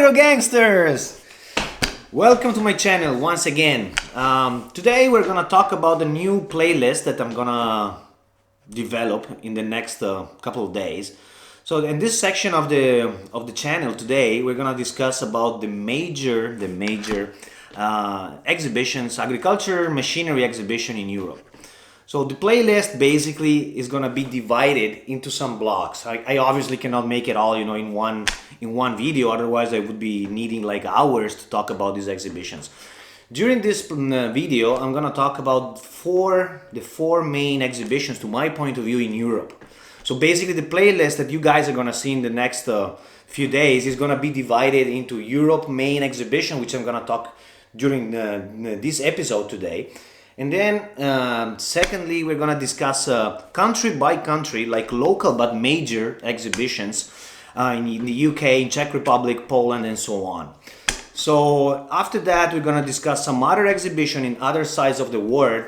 Agrogangsters! Welcome to my channel once again. Today we're gonna talk about the new playlist that I'm gonna develop in the next couple of days. So in this section of the channel today, we're gonna discuss about the major exhibitions, agriculture machinery exhibition in Europe. So the playlist basically is gonna be divided into some blocks. I obviously cannot make it all, in one video. Otherwise, I would be needing like hours to talk about these exhibitions. During this video, I'm gonna talk about the four main exhibitions, to my point of view, in Europe. So basically, the playlist that you guys are gonna see in the next few days is gonna be divided into Europe main exhibition, which I'm gonna talk during this episode today. And then, secondly, we're gonna discuss country by country, like local but major exhibitions in the UK, in Czech Republic, Poland, and so on. So after that, we're gonna discuss some other exhibition in other sides of the world,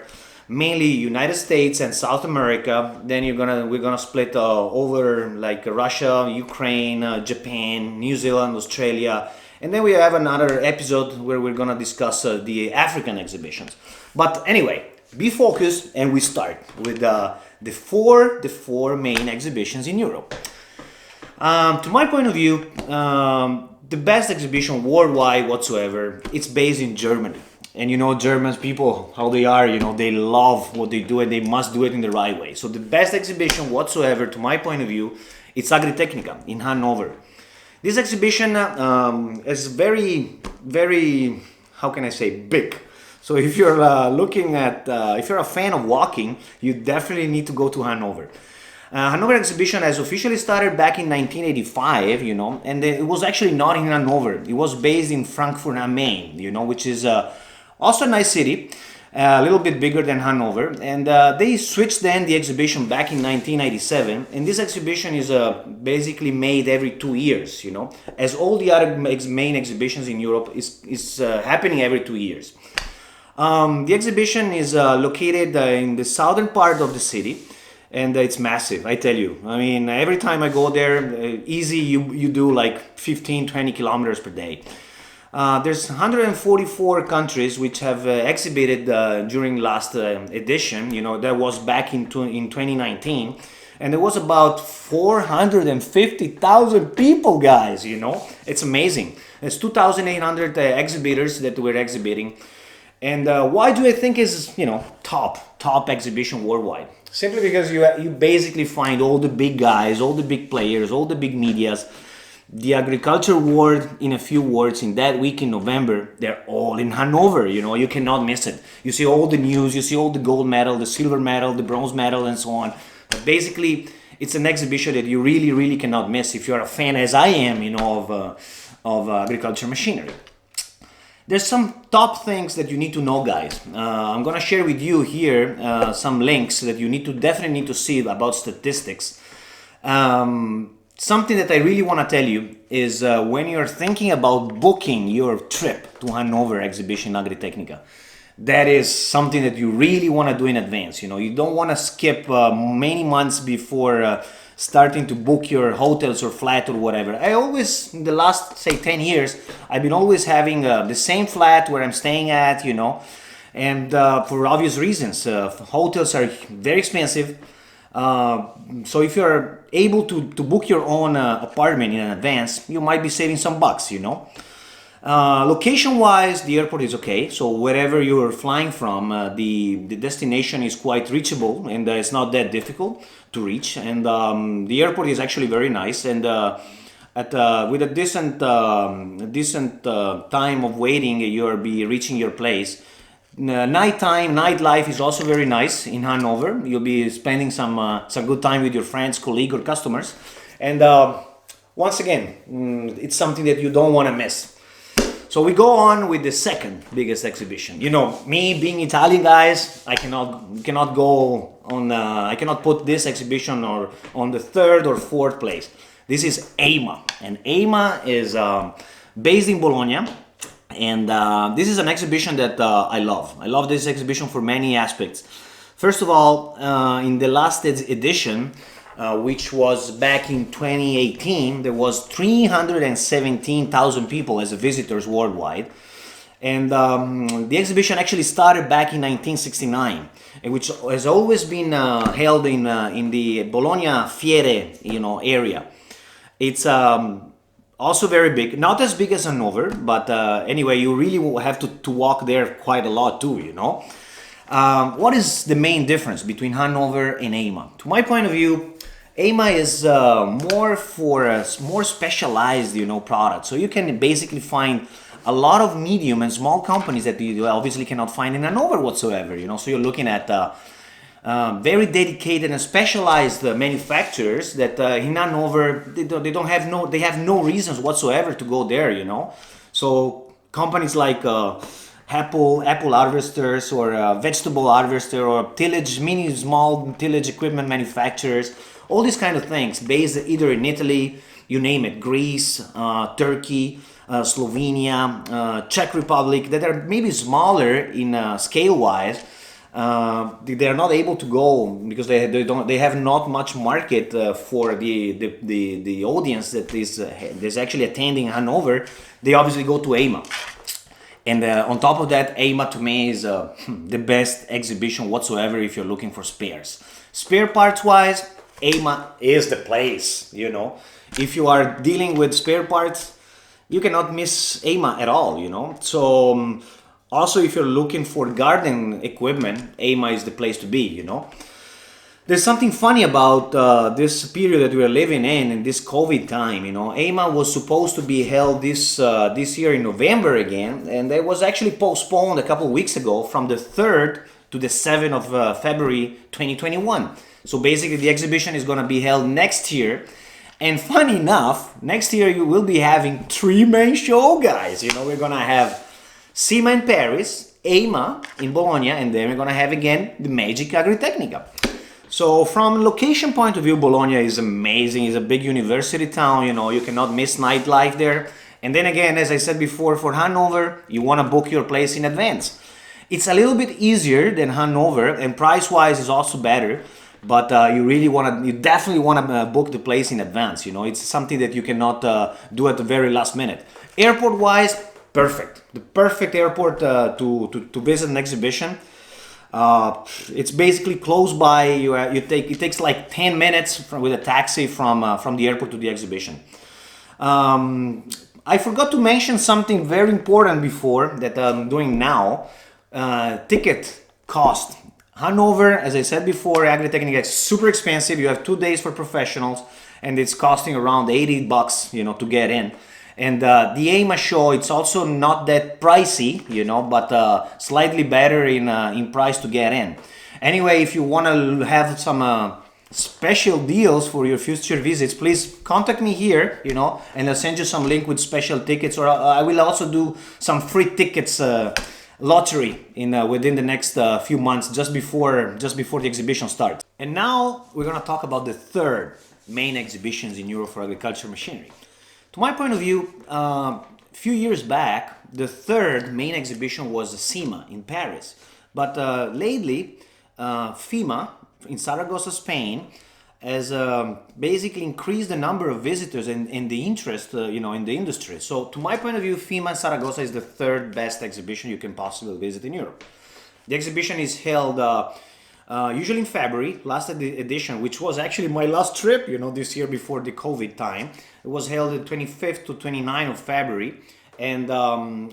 mainly United States and South America. Then we're gonna split over like Russia, Ukraine, Japan, New Zealand, Australia. And then we have another episode where we're gonna discuss the African exhibitions. But anyway, be focused and we start with the four main exhibitions in Europe. To my point of view, the best exhibition worldwide whatsoever, it's based in Germany. And Germans, people, how they are, they love what they do and they must do it in the right way. So the best exhibition whatsoever, to my point of view, it's Agritechnica in Hanover. This exhibition is very, very, how can I say, big. So if you're if you're a fan of walking, you definitely need to go to Hanover. Hanover exhibition has officially started back in 1985, and it was actually not in Hanover. It was based in Frankfurt am Main, which is also a nice city, a little bit bigger than Hanover. And they switched then the exhibition back in 1997. And this exhibition is basically made every 2 years, as all the other main exhibitions in Europe is happening every 2 years. The exhibition is located in the southern part of the city, and it's massive, I tell you. I mean, every time I go there, easy, you do like 15-20 kilometers per day. There's 144 countries which have exhibited during last edition, that was back in 2019. And there was about 450,000 people, guys, It's amazing. There's 2,800 exhibitors that were exhibiting. And why do I think is top exhibition worldwide? Simply because you basically find all the big guys, all the big players, all the big medias. The agriculture world, in a few words, in that week in November, they're all in Hanover. You cannot miss it. You see all the news, you see all the gold medal, the silver medal, the bronze medal, and so on. But basically, it's an exhibition that you really, really cannot miss if you're a fan, as I am, of agriculture machinery. There's some top things that you need to know, guys. I'm gonna share with you here some links that you definitely need to see about statistics. Something that I really want to tell you is when you're thinking about booking your trip to Hanover exhibition Agritechnica, that is something that you really want to do in advance. You don't want to skip many months before starting to book your hotels or flat or whatever. I always, in the last, say, 10 years, I've been always having the same flat where I'm staying at, and for obvious reasons. Hotels are very expensive. So if you're able to book your own apartment in advance, you might be saving some bucks, Location-wise, the airport is okay. So wherever you're flying from, the destination is quite reachable, and it's not that difficult to reach. And the airport is actually very nice. And with a decent time of waiting, you'll be reaching your place. Nightlife is also very nice in Hanover. You'll be spending some good time with your friends, colleagues, or customers. And once again, it's something that you don't want to miss. So we go on with the second biggest exhibition. Me being Italian, guys, I cannot go on. I cannot put this exhibition on the third or fourth place. This is EIMA, and EIMA is based in Bologna. And this is an exhibition that I love. I love this exhibition for many aspects. First of all, in the last edition, which was back in 2018. There was 317,000 people as visitors worldwide. And the exhibition actually started back in 1969, which has always been held in the Bologna Fiere, area. It's also very big, not as big as Hanover, but anyway, you really will have to walk there quite a lot too. What is the main difference between Hanover and EIMA? To my point of view, EIMA is more specialized, products. So you can basically find a lot of medium and small companies that you obviously cannot find in Hanover whatsoever. So you're looking at very dedicated and specialized manufacturers that in Hanover they have no reasons whatsoever to go there. So companies like apple harvesters or vegetable harvester or small tillage equipment manufacturers, all these kind of things based either in Italy, you name it, Greece, Turkey, Slovenia, Czech Republic, that are maybe smaller in scale wise. They are not able to go because they have not much market for the audience that is actually attending Hanover. They obviously go to EIMA. And on top of that, EIMA to me is the best exhibition whatsoever if you're looking for spares. Spare parts wise, EIMA is the place, If you are dealing with spare parts, you cannot miss EIMA at all, So also if you're looking for garden equipment, EIMA is the place to be, There's something funny about this period that we are living in this COVID time. EIMA was supposed to be held this year in November again, and it was actually postponed a couple of weeks ago from the 3rd to the 7th of February 2021. So basically the exhibition is going to be held next year. And funny enough, next year you will be having 3 main show, guys. We're going to have SEMA in Paris, EIMA in Bologna, and then we're going to have again the Magic Agritechnica. So from location point of view, Bologna is amazing. It's a big university town, you cannot miss nightlife there. And then again, as I said before, for Hanover, you want to book your place in advance. It's a little bit easier than Hanover, and price-wise is also better. But you definitely want to book the place in advance. It's something that you cannot do at the very last minute. Airport-wise, perfect. The perfect airport to visit an exhibition. It's basically close by. It takes like 10 minutes with a taxi from the airport to the exhibition. I forgot to mention something very important before that I'm doing now. Ticket cost. Hanover, as I said before, Agritechnica is super expensive. You have 2 days for professionals, and it's costing around $80, to get in. And the EIMA show, it's also not that pricey, but slightly better in price to get in. Anyway, if you want to have some special deals for your future visits, please contact me here, and I'll send you some link with special tickets, or I will also do some free tickets lottery within the next few months, just before the exhibition starts. And now we're going to talk about the third main exhibitions in Europe for agricultural machinery. To my point of view, a few years back, the third main exhibition was SEMA in Paris. But lately, FIMA in Saragossa, Spain, has basically increased the number of visitors and the interest, in the industry. So, to my point of view, FIMA in Saragossa is the third best exhibition you can possibly visit in Europe. The exhibition is held usually in February. Last edition, which was actually my last trip, this year before the COVID time, it was held the 25th to 29th of February, and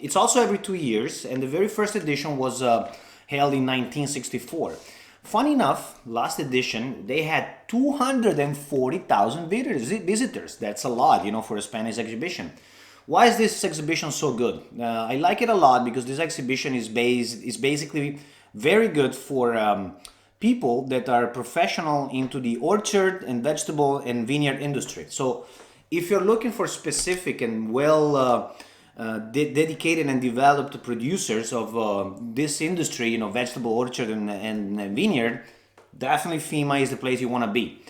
it's also every 2 years. And the very first edition was held in 1964. Funny enough, last edition, they had 240,000 visitors. That's a lot, for a Spanish exhibition. Why is this exhibition so good? I like it a lot because this exhibition is basically very good for people that are professional into the orchard and vegetable and vineyard industry. So if you're looking for specific and dedicated and developed producers of this industry, vegetable orchard and vineyard, definitely FIMA is the place you want to be.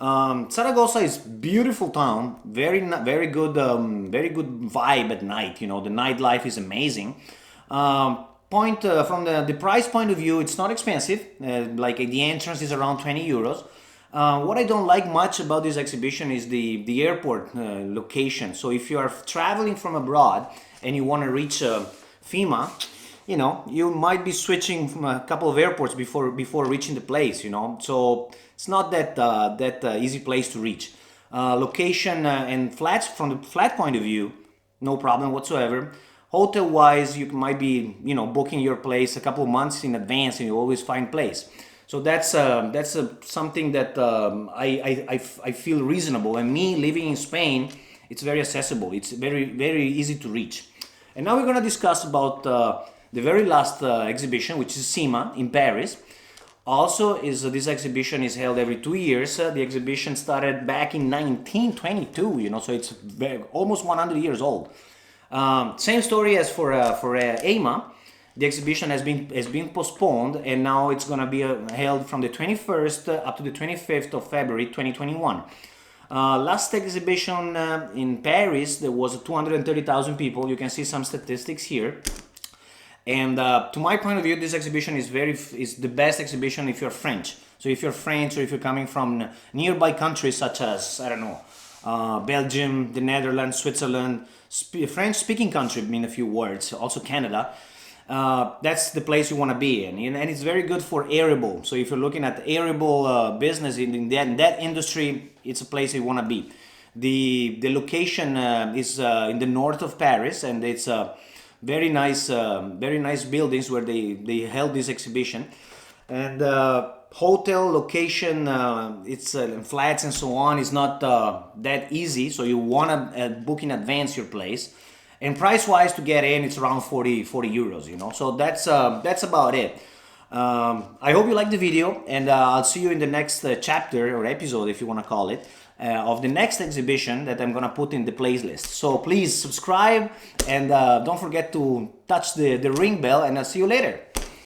Saragossa is beautiful town, very good vibe at night. The nightlife is amazing. From the price point of view, it's not expensive. Like the entrance is around 20 euros. What I don't like much about this exhibition is the airport location. So if you are traveling from abroad and you want to reach FEMA, you know, you might be switching from a couple of airports before reaching the place, you know. So it's not that easy place to reach. Location and flats, from the flat point of view, no problem whatsoever. Hotel wise, you might be, you know, booking your place a couple of months in advance, and you always find place. So that's something that I feel reasonable. And me living in Spain, it's very accessible. It's very easy to reach. And now we're gonna discuss about the very last exhibition, which is SEMA in Paris. Also, this exhibition is held every 2 years. The exhibition started back in 1922. You know, so it's almost 100 years old. Same story as for AMA. The exhibition has been postponed, and now it's gonna be held from the 21st up to the 25th of February 2021. Last exhibition in Paris, there was 230,000 people. You can see some statistics here. And to my point of view, this exhibition is the best exhibition if you're French. So if you're French, or if you're coming from nearby countries such as, I don't know, Belgium, the Netherlands, Switzerland, French-speaking country in a few words, also Canada, that's the place you want to be in. And it's very good for arable. So if you're looking at arable business in that industry, it's a place you want to be. The location is in the north of Paris, and it's very nice buildings where they held this exhibition. And hotel location, it's flats and so on, is not that easy, so you want to book in advance your place. And price wise, to get in, it's around 40 euros, you know. So that's about it. I hope you liked the video, and I'll see you in the next chapter or episode, if you want to call it, of the next exhibition that I'm gonna put in the playlist. So please subscribe, and don't forget to touch the ring bell, and I'll see you later.